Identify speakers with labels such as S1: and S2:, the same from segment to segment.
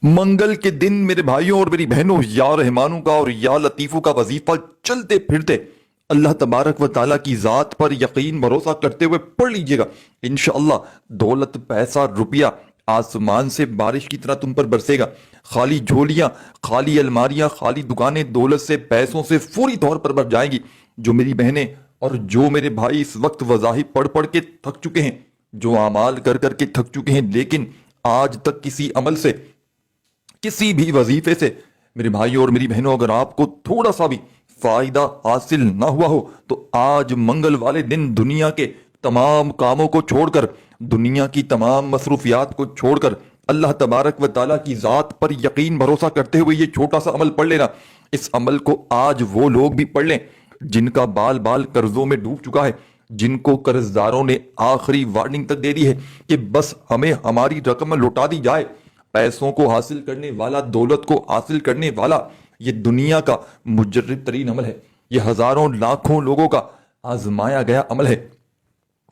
S1: منگل کے دن میرے بھائیوں اور میری بہنوں، یا رحمانوں کا اور یا لطیفوں کا وظیفہ چلتے پھرتے اللہ تبارک و تعالیٰ کی ذات پر یقین بھروسہ کرتے ہوئے پڑھ لیجئے گا۔ انشاءاللہ دولت، پیسہ، روپیہ آسمان سے بارش کی طرح تم پر برسے گا۔ خالی جھولیاں، خالی الماریاں، خالی دکانیں دولت سے، پیسوں سے فوری طور پر بھر جائیں گی۔ جو میری بہنیں اور جو میرے بھائی اس وقت وظائف پڑھ پڑھ کے تھک چکے ہیں، جو اعمال کر کر کے تھک چکے ہیں، لیکن آج تک کسی عمل سے، کسی بھی وظیفے سے میرے بھائیوں اور میری بہنوں اگر آپ کو تھوڑا سا بھی فائدہ حاصل نہ ہوا ہو تو آج منگل والے دن دنیا کے تمام کاموں کو چھوڑ کر، دنیا کی تمام مصروفیات کو چھوڑ کر اللہ تبارک و تعالیٰ کی ذات پر یقین بھروسہ کرتے ہوئے یہ چھوٹا سا عمل پڑھ لینا۔ اس عمل کو آج وہ لوگ بھی پڑھ لیں جن کا بال بال قرضوں میں ڈوب چکا ہے، جن کو قرض داروں نے آخری وارننگ تک دے دی ہے کہ بس ہمیں ہماری رقم لوٹا دی جائے۔ پیسوں کو حاصل کرنے والا، دولت کو حاصل کرنے والا یہ دنیا کا مجرب ترین عمل ہے، یہ ہزاروں لاکھوں لوگوں کا آزمایا گیا عمل ہے۔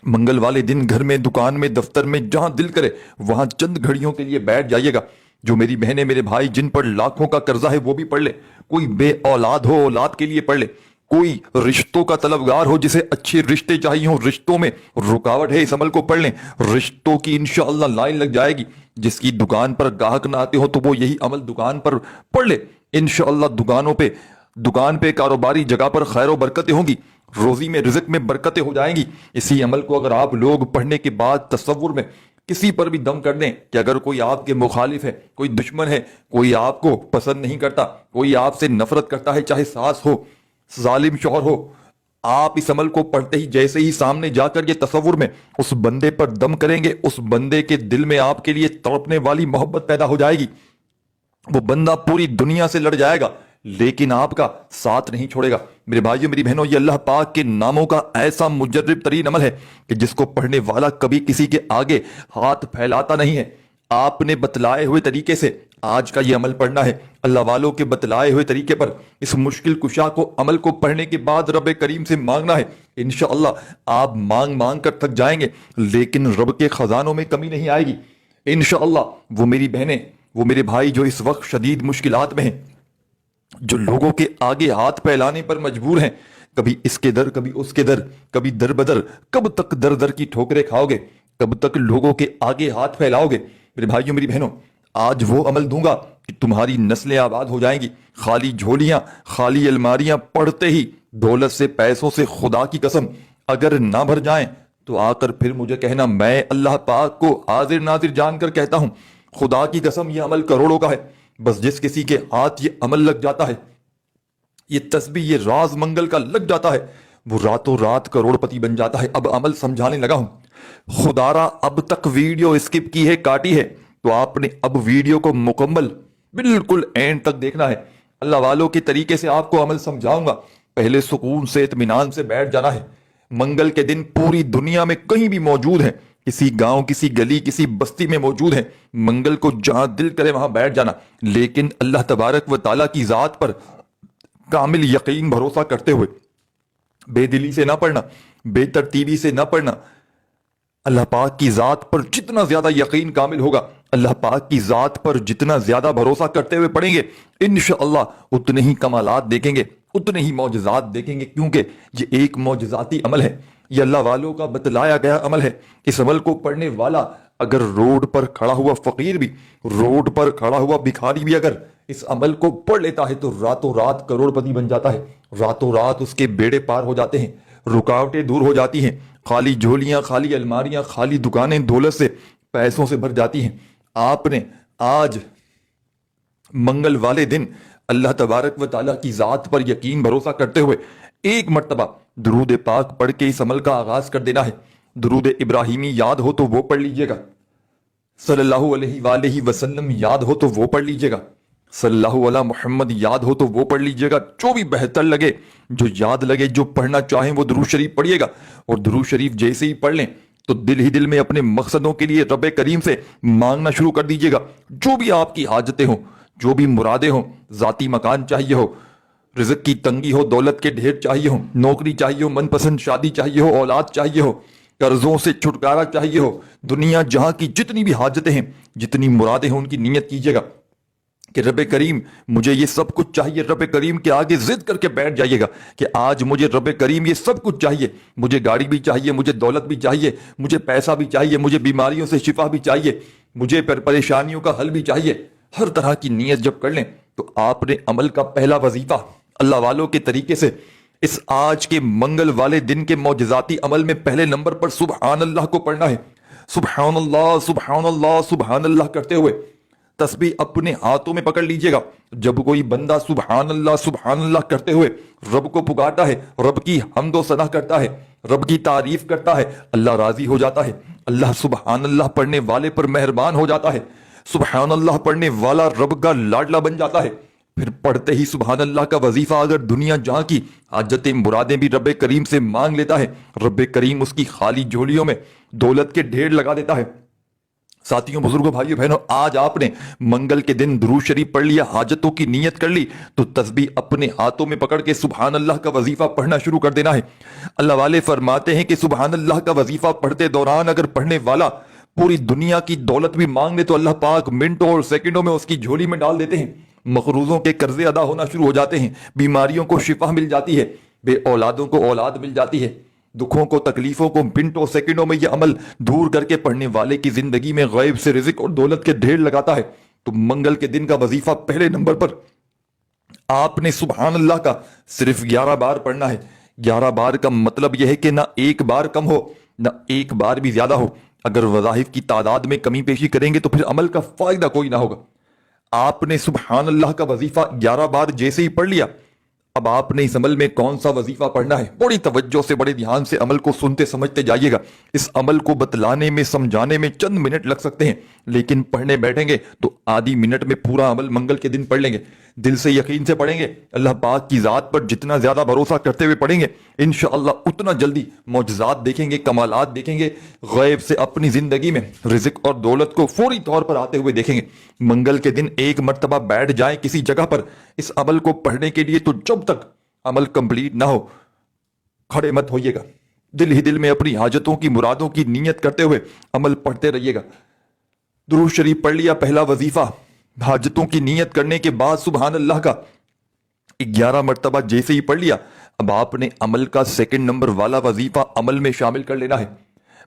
S1: منگل والے دن گھر میں، دکان میں، دفتر میں، جہاں دل کرے وہاں چند گھڑیوں کے لیے بیٹھ جائیے گا۔ جو میری بہنیں، میرے بھائی جن پر لاکھوں کا قرضہ ہے وہ بھی پڑھ لے۔ کوئی بے اولاد ہو، اولاد کے لیے پڑھ لے۔ کوئی رشتوں کا طلبگار ہو، جسے اچھے رشتے چاہیے ہوں، رشتوں میں رکاوٹ ہے، اس عمل کو پڑھ لیں۔ رشتوں کی انشاءاللہ لائن لگ جائے گی۔ جس کی دکان پر گاہک نہ آتے ہو تو وہ یہی عمل دکان پر پڑھ لے۔ انشاءاللہ دکان پہ کاروباری جگہ پر خیر و برکتیں ہوں گی، روزی میں، رزق میں برکتیں ہو جائیں گی۔ اسی عمل کو اگر آپ لوگ پڑھنے کے بعد تصور میں کسی پر بھی دم کر دیں کہ اگر کوئی آپ کے مخالف ہے، کوئی دشمن ہے، کوئی آپ کو پسند نہیں کرتا، کوئی آپ سے نفرت کرتا ہے، چاہے ساس ہو، ظالم شوہر ہو، آپ اس عمل کو پڑھتے ہی جیسے ہی سامنے جا کر یہ تصور میں اس بندے پر دم کریں گے، اس بندے کے دل میں آپ کے لیے تڑپنے والی محبت پیدا ہو جائے گی۔ وہ بندہ پوری دنیا سے لڑ جائے گا لیکن آپ کا ساتھ نہیں چھوڑے گا۔ میرے بھائیوں، میری بہنوں، یہ اللہ پاک کے ناموں کا ایسا مجرب ترین عمل ہے کہ جس کو پڑھنے والا کبھی کسی کے آگے ہاتھ پھیلاتا نہیں ہے۔ آپ نے بتلائے ہوئے طریقے سے آج کا یہ عمل پڑھنا ہے، اللہ والوں کے بتلائے ہوئے طریقے پر اس مشکل کشا کو، عمل کو پڑھنے کے بعد رب کریم سے مانگنا ہے۔ انشاءاللہ آپ مانگ مانگ کر تھک جائیں گے لیکن رب کے خزانوں میں کمی نہیں آئے گی۔ انشاءاللہ وہ میری بہنیں، وہ میرے بھائی جو اس وقت شدید مشکلات میں ہیں، جو لوگوں کے آگے ہاتھ پھیلانے پر مجبور ہیں، کبھی اس کے در، کبھی اس کے در، کبھی در بدر، کب تک در در کی ٹھوکریں کھاؤ گے؟ کب تک لوگوں کے آگے ہاتھ پھیلاؤ گے؟ میرے بھائیوں، میری بہنوں، آج وہ عمل دوں گا کہ تمہاری نسلیں آباد ہو جائیں گی۔ خالی جھولیاں، خالی الماریاں پڑھتے ہی دولت سے، پیسوں سے، خدا کی قسم اگر نہ بھر جائیں تو آ کر پھر مجھے کہنا، میں اللہ پاک کو حاضر ناظر جان کر کہتا ہوں، خدا کی قسم یہ عمل کروڑوں کا ہے، بس جس کسی کے ہاتھ یہ عمل لگ جاتا ہے، یہ تسبیح، یہ راز منگل کا لگ جاتا ہے، وہ راتوں رات کروڑ پتی بن جاتا ہے۔ اب عمل سمجھانے لگا ہوں۔ خدارا اب تک ویڈیو اسکپ کی ہے، کاٹی ہے، تو آپ نے اب ویڈیو کو مکمل بالکل اینڈ تک دیکھنا ہے۔ اللہ والوں کے طریقے سے آپ کو عمل سمجھاؤں گا۔ پہلے سکون سے، اطمینان سے بیٹھ جانا ہے۔ منگل کے دن پوری دنیا میں کہیں بھی موجود ہیں، کسی گاؤں، کسی گلی، کسی بستی میں موجود ہیں، منگل کو جہاں دل کرے وہاں بیٹھ جانا، لیکن اللہ تبارک و تعالیٰ کی ذات پر کامل یقین بھروسہ کرتے ہوئے، بے دلی سے نہ پڑھنا، بے ترتیبی سے نہ پڑھنا۔ اللہ پاک کی ذات پر جتنا زیادہ یقین کامل ہوگا، اللہ پاک کی ذات پر جتنا زیادہ بھروسہ کرتے ہوئے پڑھیں گے، انشاءاللہ اتنے ہی کمالات دیکھیں گے، اتنے ہی معجزات دیکھیں گے، کیونکہ یہ ایک معجزاتی عمل ہے، یہ اللہ والوں کا بتلایا گیا عمل ہے۔ اس عمل کو پڑھنے والا اگر روڈ پر کھڑا ہوا فقیر بھی، روڈ پر کھڑا ہوا بھکاری بھی اگر اس عمل کو پڑھ لیتا ہے تو راتوں رات کروڑ پتی بن جاتا ہے، راتوں رات اس کے بیڑے پار ہو جاتے ہیں، رکاوٹیں دور ہو جاتی ہیں، خالی جھولیاں، خالی الماریاں، خالی دکانیں دولت سے، پیسوں سے بھر جاتی ہیں۔ آپ نے آج منگل والے دن اللہ تبارک و تعالیٰ کی ذات پر یقین بھروسہ کرتے ہوئے ایک مرتبہ درود پاک پڑھ کے اس عمل کا آغاز کر دینا ہے۔ درود ابراہیمی یاد ہو تو وہ پڑھ لیجئے گا، صلی اللہ علیہ وآلہ وسلم یاد ہو تو وہ پڑھ لیجئے گا، صلی اللہ علیہ محمد یاد ہو تو وہ پڑھ لیجئے گا، جو بھی بہتر لگے، جو یاد لگے، جو پڑھنا چاہیں وہ درود شریف پڑھیے گا۔ اور درود شریف جیسے ہی پڑھ لیں تو دل ہی دل میں اپنے مقصدوں کے لیے رب کریم سے مانگنا شروع کر دیجئے گا۔ جو بھی آپ کی حاجتیں ہوں، جو بھی مرادیں ہوں، ذاتی مکان چاہیے ہو، رزق کی تنگی ہو، دولت کے ڈھیر چاہیے ہو، نوکری چاہیے ہو، من پسند شادی چاہیے ہو، اولاد چاہیے ہو، قرضوں سے چھٹکارا چاہیے ہو، دنیا جہاں کی جتنی بھی حاجتیں ہیں، جتنی مرادیں ہیں، ان کی نیت کیجئے گا۔ کہ رب کریم مجھے یہ سب کچھ چاہیے، رب کریم کے آگے ضد کر کے بیٹھ جائیے گا کہ آج مجھے رب کریم یہ سب کچھ چاہیے، مجھے گاڑی بھی چاہیے، مجھے دولت بھی چاہیے، مجھے پیسہ بھی چاہیے، مجھے بیماریوں سے شفا بھی چاہیے، مجھے پریشانیوں کا حل بھی چاہیے۔ ہر طرح کی نیت جب کر لیں تو آپ نے عمل کا پہلا وظیفہ اللہ والوں کے طریقے سے اس آج کے منگل والے دن کے معجزاتی عمل میں پہلے نمبر پر سبحان اللہ کو پڑھنا ہے۔ سبحان اللہ سبحان اللہ سبحان اللہ کرتے ہوئے تسبیح اپنے ہاتھوں میں پکڑ لیجئے گا۔ جب کوئی بندہ سبحان اللہ کرتے ہوئے رب کو پکارتا ہے، رب کی حمد و ثنا کرتا ہے، رب کی تعریف کرتا ہے، اللہ راضی ہو جاتا ہے، اللہ سبحان اللہ پڑھنے والے پر مہربان ہو جاتا ہے، سبحان اللہ پڑھنے والا رب کا لاڈلا بن جاتا ہے۔ پھر پڑھتے ہی سبحان اللہ کا وظیفہ اگر دنیا جہاں کی حاجتیں مرادیں بھی رب کریم سے مانگ لیتا ہے، رب کریم اس کی خالی جھولیوں میں دولت کے ڈھیر لگا دیتا ہے۔ ساتھیوں، بزرگوں، بھائیوں، بہنوں، آج آپ نے منگل کے دن درود شریف پڑھ لیا، حاجتوں کی نیت کر لی، تو تسبیح اپنے ہاتھوں میں پکڑ کے سبحان اللہ کا وظیفہ پڑھنا شروع کر دینا ہے۔ اللہ والے فرماتے ہیں کہ سبحان اللہ کا وظیفہ پڑھتے دوران اگر پڑھنے والا پوری دنیا کی دولت بھی مانگ لے تو اللہ پاک منٹوں اور سیکنڈوں میں اس کی جھولی میں ڈال دیتے ہیں۔ مقروضوں کے قرضے ادا ہونا شروع ہو جاتے ہیں، بیماریوں کو شفا مل جاتی ہے، بے اولادوں کو اولاد مل جاتی ہے، دکھوں کو تکلیفوں کو منٹوں سیکنڈوں میں یہ عمل دور کر کے پڑھنے والے کی زندگی میں غیب سے رزق اور دولت کے ڈھیر لگاتا ہے۔ تو منگل کے دن کا وظیفہ پہلے نمبر پر آپ نے سبحان اللہ کا صرف 11 بار پڑھنا ہے۔ 11 بار کا مطلب یہ ہے کہ نہ ایک بار کم ہو نہ ایک بار بھی زیادہ ہو۔ اگر وظائف کی تعداد میں کمی پیشی کریں گے تو پھر عمل کا فائدہ کوئی نہ ہوگا۔ آپ نے سبحان اللہ کا وظیفہ 11 بار جیسے ہی پڑھ لیا، اب آپ نے اس عمل میں کون سا وظیفہ پڑھنا ہے، بڑی توجہ سے بڑے دھیان سے عمل کو سنتے سمجھتے جائیے گا۔ اس عمل کو بتلانے میں سمجھانے میں چند منٹ لگ سکتے ہیں، لیکن پڑھنے بیٹھیں گے تو آدھی منٹ میں پورا عمل منگل کے دن پڑھ لیں گے۔ دل سے یقین سے پڑھیں گے، اللہ پاک کی ذات پر جتنا زیادہ بھروسہ کرتے ہوئے پڑھیں گے انشاءاللہ اتنا جلدی معجزات دیکھیں گے، کمالات دیکھیں گے، غیب سے اپنی زندگی میں رزق اور دولت کو فوری طور پر آتے ہوئے دیکھیں گے۔ منگل کے دن ایک مرتبہ بیٹھ جائیں کسی جگہ پر اس عمل کو پڑھنے کے لیے، تو جب تک عمل کمپلیٹ نہ ہو کھڑے مت ہوئیے گا، دل ہی دل میں اپنی حاجتوں کی مرادوں کی نیت کرتے ہوئے عمل پڑھتے رہیے گا۔ درود شریف پڑھ لیا، پہلا وظیفہ حاجتوں کی نیت کرنے کے بعد سبحان اللہ کا 11 مرتبہ جیسے ہی پڑھ لیا، اب آپ نے عمل کا سیکنڈ نمبر والا وظیفہ عمل میں شامل کر لینا ہے۔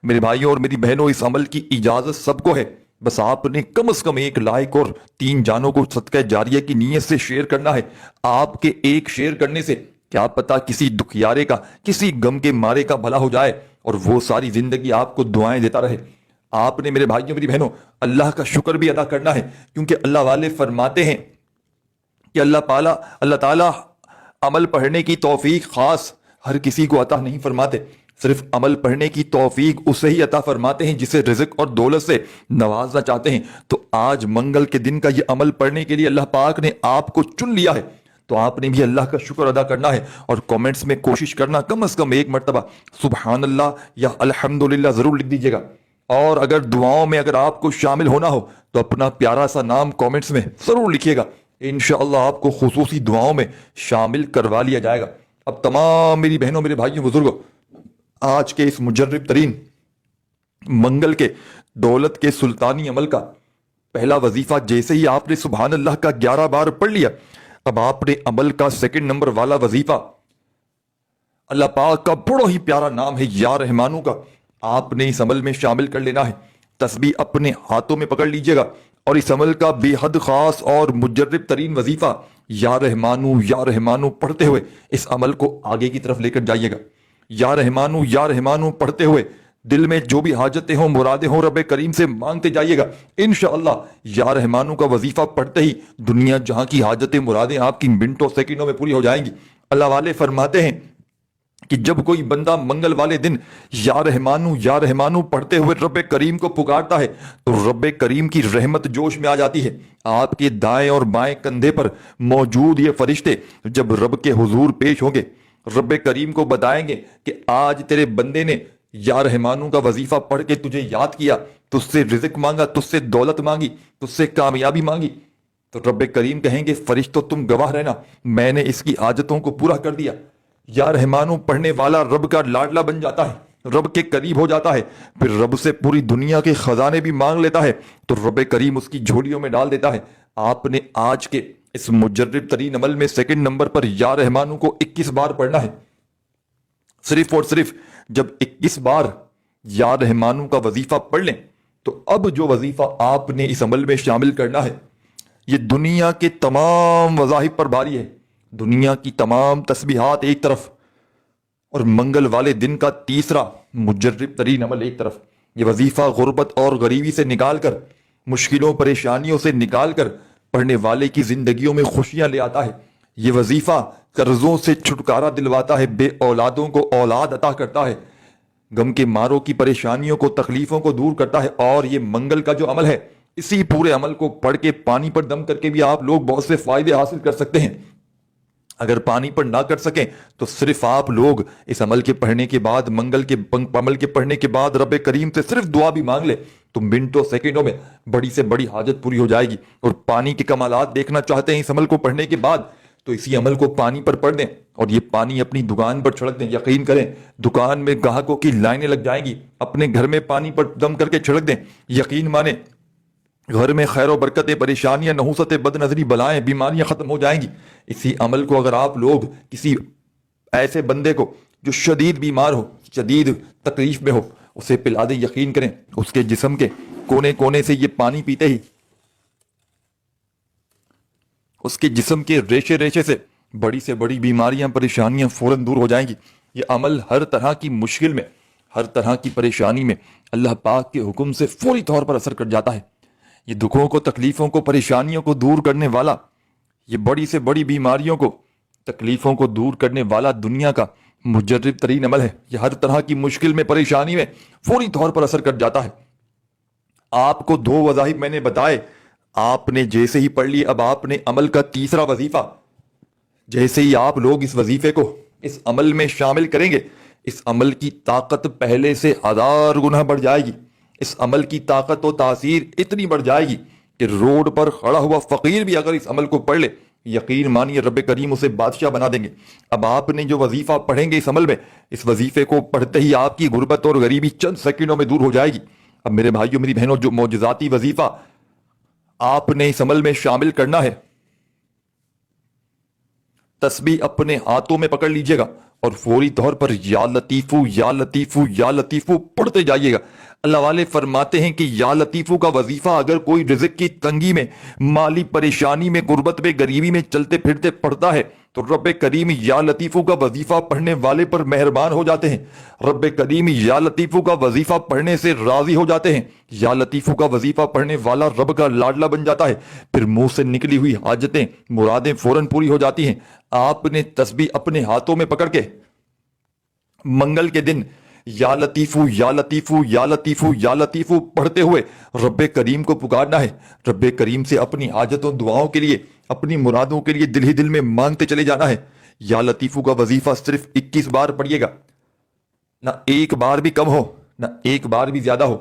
S1: میرے بھائیوں اور میری بہنوں، اس عمل کی اجازت سب کو ہے، بس آپ نے کم از کم 1 لائک اور 3 جانوں کو صدقہ جاریہ کی نیت سے شیئر کرنا ہے۔ آپ کے ایک شیئر کرنے سے کیا پتا کسی دکھیارے کا، کسی غم کے مارے کا بھلا ہو جائے اور وہ ساری زندگی آپ کو دعائیں دیتا رہے۔ آپ نے میرے بھائیوں میری بہنوں اللہ کا شکر بھی ادا کرنا ہے، کیونکہ اللہ والے فرماتے ہیں کہ اللہ تعالیٰ عمل پڑھنے کی توفیق خاص ہر کسی کو عطا نہیں فرماتے، صرف عمل پڑھنے کی توفیق اسے ہی عطا فرماتے ہیں جسے رزق اور دولت سے نوازنا چاہتے ہیں۔ تو آج منگل کے دن کا یہ عمل پڑھنے کے لیے اللہ پاک نے آپ کو چن لیا ہے، تو آپ نے بھی اللہ کا شکر ادا کرنا ہے اور کومنٹس میں کوشش کرنا کم از کم 1 مرتبہ سبحان اللہ یا الحمدللہ ضرور لکھ دیجیے گا۔ اور اگر دعاؤں میں اگر آپ کو شامل ہونا ہو تو اپنا پیارا سا نام کومنٹس میں ضرور لکھیے گا، انشاءاللہ آپ کو خصوصی دعاؤں میں شامل کروا لیا جائے گا۔ اب تمام میری بہنوں میرے بھائیوں بزرگوں، آج کے اس مجرب ترین منگل کے دولت کے سلطانی عمل کا پہلا وظیفہ جیسے ہی آپ نے سبحان اللہ کا 11 بار پڑھ لیا، اب آپ نے عمل کا سیکنڈ نمبر والا وظیفہ اللہ پاک کا بڑا ہی پیارا نام ہے یا رحمانو کا، آپ نے اس عمل میں شامل کر لینا ہے۔ تسبیح اپنے ہاتھوں میں پکڑ لیجئے گا اور اس عمل کا بے حد خاص اور مجرب ترین وظیفہ یا رحمانو پڑھتے ہوئے اس عمل کو آگے کی طرف لے کر جائیے گا۔ یا رحمانو پڑھتے ہوئے دل میں جو بھی حاجتیں ہوں، مرادیں ہوں، رب کریم سے مانگتے جائیے گا۔ انشاءاللہ یا رحمانو کا وظیفہ پڑھتے ہی دنیا جہاں کی حاجتیں مرادیں آپ کی منٹوں سیکنڈوں میں پوری ہو جائیں گی۔ اللہ والے فرماتے ہیں کہ جب کوئی بندہ منگل والے دن یا رحمانو پڑھتے ہوئے رب کریم کو پکارتا ہے تو رب کریم کی رحمت جوش میں آ جاتی ہے۔ آپ کے دائیں اور بائیں کندھے پر موجود یہ فرشتے جب رب کے حضور پیش ہوں گے، رب کریم کو بتائیں گے کہ آج تیرے بندے نے یا رحمانو کا وظیفہ پڑھ کے تجھے یاد کیا، تجھ سے رزق مانگا، تجھ سے دولت مانگی، تجھ سے کامیابی مانگی، تو رب کریم کہیں گے فرشتوں تم گواہ رہنا، میں نے اس کی حاجتوں کو پورا کر دیا۔ یا رحمانو پڑھنے والا رب کا لاڈلا بن جاتا ہے، رب کے قریب ہو جاتا ہے، پھر رب سے پوری دنیا کے خزانے بھی مانگ لیتا ہے تو رب کریم اس کی جھولیوں میں ڈال دیتا ہے۔ آپ نے آج کے اس مجرب ترین عمل میں سیکنڈ نمبر پر یا رحمانو کو 21 بار پڑھنا ہے. صرف اور صرف جب 21 بار یا رحمانو کا وظیفہ پڑھ لیں تو اب جو وظیفہ آپ نے اس عمل میں شامل کرنا ہے یہ دنیا کے تمام وظائف پر بھاری ہے. دنیا کی تمام تسبیحات ایک طرف اور منگل والے دن کا تیسرا مجرب ترین عمل ایک طرف. یہ وظیفہ غربت اور غریبی سے نکال کر، مشکلوں پریشانیوں سے نکال کر پڑھنے والے کی زندگیوں میں خوشیاں لے آتا ہے. یہ وظیفہ قرضوں سے چھٹکارا دلواتا ہے، بے اولادوں کو اولاد عطا کرتا ہے، غم کے ماروں کی پریشانیوں کو، تکلیفوں کو دور کرتا ہے. اور یہ منگل کا جو عمل ہے، اسی پورے عمل کو پڑھ کے پانی پر دم کر کے بھی آپ لوگ بہت سے فائدے حاصل کر سکتے ہیں. اگر پانی پر نہ کر سکیں تو صرف آپ لوگ اس عمل کے پڑھنے کے بعد، منگل کے عمل کے پڑھنے کے بعد رب کریم سے صرف دعا بھی مانگ لے تو منٹوں سیکنڈوں میں بڑی سے بڑی حاجت پوری ہو جائے گی. اور پانی کے کمالات دیکھنا چاہتے ہیں اس عمل کو پڑھنے کے بعد تو اسی عمل کو پانی پر پڑھ دیں اور یہ پانی اپنی دکان پر چھڑک دیں. یقین کریں دکان میں گاہکوں کی لائنیں لگ جائیں گی. اپنے گھر میں پانی پر دم کر کے چھڑک دیں. یقین مانیں گھر میں خیر و برکتیں، پریشانیاں، نحوستیں، بد نظری، بلائیں، بیماریاں ختم ہو جائیں گی. اسی عمل کو اگر آپ لوگ کسی ایسے بندے کو جو شدید بیمار ہو، شدید تکلیف میں ہو، اسے پلا دیں، یقین کریں اس کے جسم کے کونے کونے سے یہ پانی پیتے ہی اس کے جسم کے ریشے ریشے سے بڑی سے بڑی بیماریاں، پریشانیاں فوراً دور ہو جائیں گی. یہ عمل ہر طرح کی مشکل میں، ہر طرح کی پریشانی میں اللہ پاک کے حکم سے فوری طور پر اثر کر جاتا ہے. یہ دکھوں کو، تکلیفوں کو، پریشانیوں کو دور کرنے والا، یہ بڑی سے بڑی بیماریوں کو، تکلیفوں کو دور کرنے والا دنیا کا مجرب ترین عمل ہے. یہ ہر طرح کی مشکل میں، پریشانی میں فوری طور پر اثر کر جاتا ہے. آپ کو 2 وظائف میں نے بتائے، آپ نے جیسے ہی پڑھ لی، اب آپ نے عمل کا تیسرا وظیفہ، جیسے ہی آپ لوگ اس وظیفے کو اس عمل میں شامل کریں گے، اس عمل کی طاقت پہلے سے 1000 گنا بڑھ جائے گی. اس عمل کی طاقت و تاثیر اتنی بڑھ جائے گی کہ روڈ پر کھڑا ہوا فقیر بھی اگر اس عمل کو پڑھ لے، یقین مانیے رب کریم اسے بادشاہ بنا دیں گے. اب آپ نے جو وظیفہ پڑھیں گے اس عمل میں، اس وظیفے کو پڑھتے ہی آپ کی غربت اور غریبی چند سیکنڈوں میں دور ہو جائے گی. اب میرے بھائیوں، میری بہنوں، جو معجزاتی وظیفہ آپ نے اس عمل میں شامل کرنا ہے، تسبیح اپنے ہاتھوں میں پکڑ لیجئے گا اور فوری طور پر یا لطیفو یا لطیفو یا لطیفو پڑھتے جائیے گا. اللہ والے فرماتے ہیں کہ یا لطیفو کا وظیفہ اگر کوئی رزق کی تنگی میں، مالی پریشانی میں، غربت میں، غریبی میں چلتے پھرتے پڑھتا ہے تو رب کریم یا لطیفو کا وظیفہ پڑھنے والے پر مہربان ہو جاتے ہیں. رب کریم یا لطیفو کا وظیفہ پڑھنے سے راضی ہو جاتے ہیں. یا لطیفو کا وظیفہ پڑھنے والا رب کا لاڈلا بن جاتا ہے. پھر منہ سے نکلی ہوئی حاجتیں، مرادیں فوراً پوری ہو جاتی ہیں. آپ نے تسبیح اپنے ہاتھوں میں پکڑ کے منگل کے دن یا لطیفو یا لطیفو یا لطیفو یا لطیفو پڑھتے ہوئے رب کریم کو پکارنا ہے. رب کریم سے اپنی حاجتوں، دعاؤں کے لیے، اپنی مرادوں کے لیے دل ہی دل میں مانگتے چلے جانا ہے. یا لطیفو کا وظیفہ صرف 21 بار پڑھیے گا، نہ ایک بار بھی کم ہو، نہ ایک بار بھی زیادہ ہو.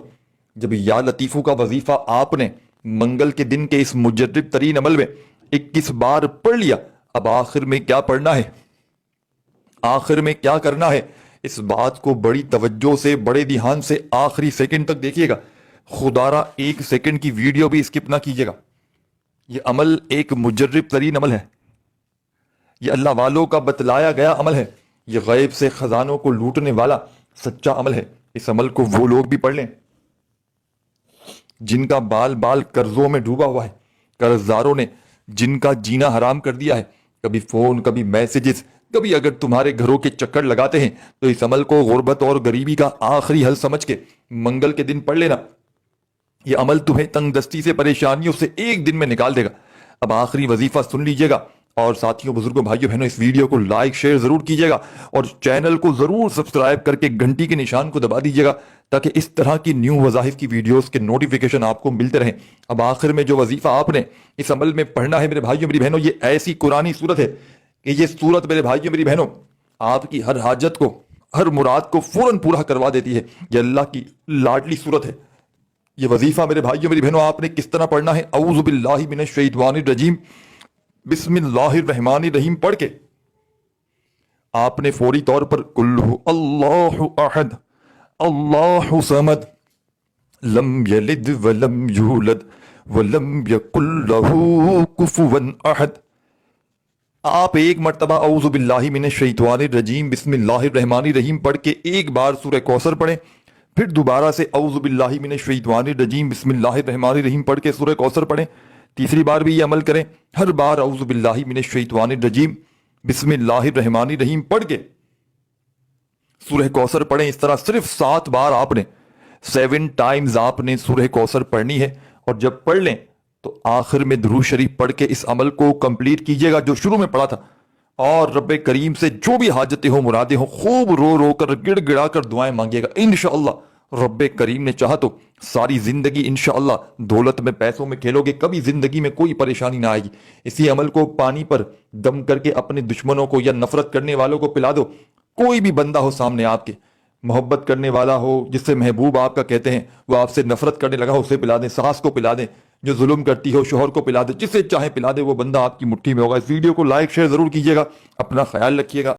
S1: جب یا لطیفو کا وظیفہ آپ نے منگل کے دن کے اس مجرب ترین عمل میں 21 بار پڑھ لیا، اب آخر میں کیا پڑھنا ہے، آخر میں کیا کرنا ہے، اس بات کو بڑی توجہ سے، بڑے دھیان سے آخری سیکنڈ تک دیکھیے گا. خدا را 1 سیکنڈ کی ویڈیو بھی اسکپ نہ کیجیے گا. یہ عمل ایک مجرب ترین عمل ہے، یہ اللہ والوں کا بتلایا گیا عمل ہے، یہ غیب سے خزانوں کو لوٹنے والا سچا عمل ہے. اس عمل کو وہ لوگ بھی پڑھ لیں جن کا بال بال قرضوں میں ڈوبا ہوا ہے، قرض داروں نے جن کا جینا حرام کر دیا ہے. کبھی فون، کبھی میسیجز، کبھی اگر تمہارے گھروں کے چکر لگاتے ہیں تو اس عمل کو غربت اور غریبی کا آخری حل سمجھ کے منگل کے دن پڑھ لینا. یہ عمل تمہیں تنگ دستی سے، پریشانیوں سے ایک دن میں نکال دے گا. اب آخری وظیفہ سن لیجئے گا اور ساتھیوں، بزرگوں، بھائیوں، بہنوں، اس ویڈیو کو لائک شیئر ضرور کیجئے گا اور چینل کو ضرور سبسکرائب کر کے گھنٹی کے نشان کو دبا دیجئے گا تاکہ اس طرح کی نیو وظائف کی ویڈیوز کے نوٹیفیکیشن آپ کو ملتے رہیں. اب آخر میں جو وظیفہ آپ نے اس عمل میں پڑھنا ہے میرے بھائیوں، میری بہنوں، یہ ایسی قرآنی صورت ہے کہ یہ صورت میرے بھائیوں، میری بہنوں، آپ کی ہر حاجت کو، ہر مراد کو فوراً پورا کروا دیتی ہے. یہ اللہ کی لاڈلی صورت ہے. یہ وظیفہ میرے بھائیوں، میری بہنوں، آپ نے کس طرح پڑھنا ہے؟ اعوذ باللہ من الشیطان الرجیم، بسم اللہ الرحمن الرحیم پڑھ کے آپ نے فوری طور پر قل هو اللہ احد اللہ صمد لم یلد ولم یولد وَلَمْ يَكُنْ لَهُ كُفُوًا أَحَدٌ۔ آپ ایک مرتبہ اعوذ باللہ من الشیطان الرجیم بسم اللہ الرحمن الرحیم پڑھ کے ایک بار سورہ کوثر پڑھیں، پھر دوبارہ سے اعوذ باللہ من الشیطان الرجیم بسم اللہ الرحمن الرحیم پڑھ کے سورہ کوثر پڑھیں، تیسری بار بھی یہ عمل کریں، ہر بار اعوذ باللہ من الشیطان الرجیم بسم اللہ الرحمن الرحیم پڑھ کے سورہ کوثر پڑھیں۔ اس طرح صرف 7 بار آپ نے 7 ٹائمز آپ نے سورہ کوثر پڑھنی ہے، اور جب پڑھ لیں تو آخر میں درود شریف پڑھ کے اس عمل کو کمپلیٹ کیجئے گا جو شروع میں پڑھا تھا، اور رب کریم سے جو بھی حاجتیں ہوں مرادیں ہوں خوب رو رو کر گڑ گڑا کر دعائیں مانگیے گا۔ انشاءاللہ رب کریم نے چاہا تو ساری زندگی انشاءاللہ دولت میں پیسوں میں کھیلو گے، کبھی زندگی میں کوئی پریشانی نہ آئے گی۔ اسی عمل کو پانی پر دم کر کے اپنے دشمنوں کو یا نفرت کرنے والوں کو پلا دو، کوئی بھی بندہ ہو سامنے آپ کے، محبت کرنے والا ہو جس سے محبوب آپ کا کہتے ہیں وہ آپ سے نفرت کرنے لگا ہو، اسے پلا دیں، ساس کو پلا دیں، جو ظلم کرتی ہو شوہر کو پلا دیں، جسے چاہے پلا دے، وہ بندہ آپ کی مٹھی میں ہوگا۔ اس ویڈیو کو لائک شیئر ضرور کیجیے گا، اپنا خیال رکھیے گا۔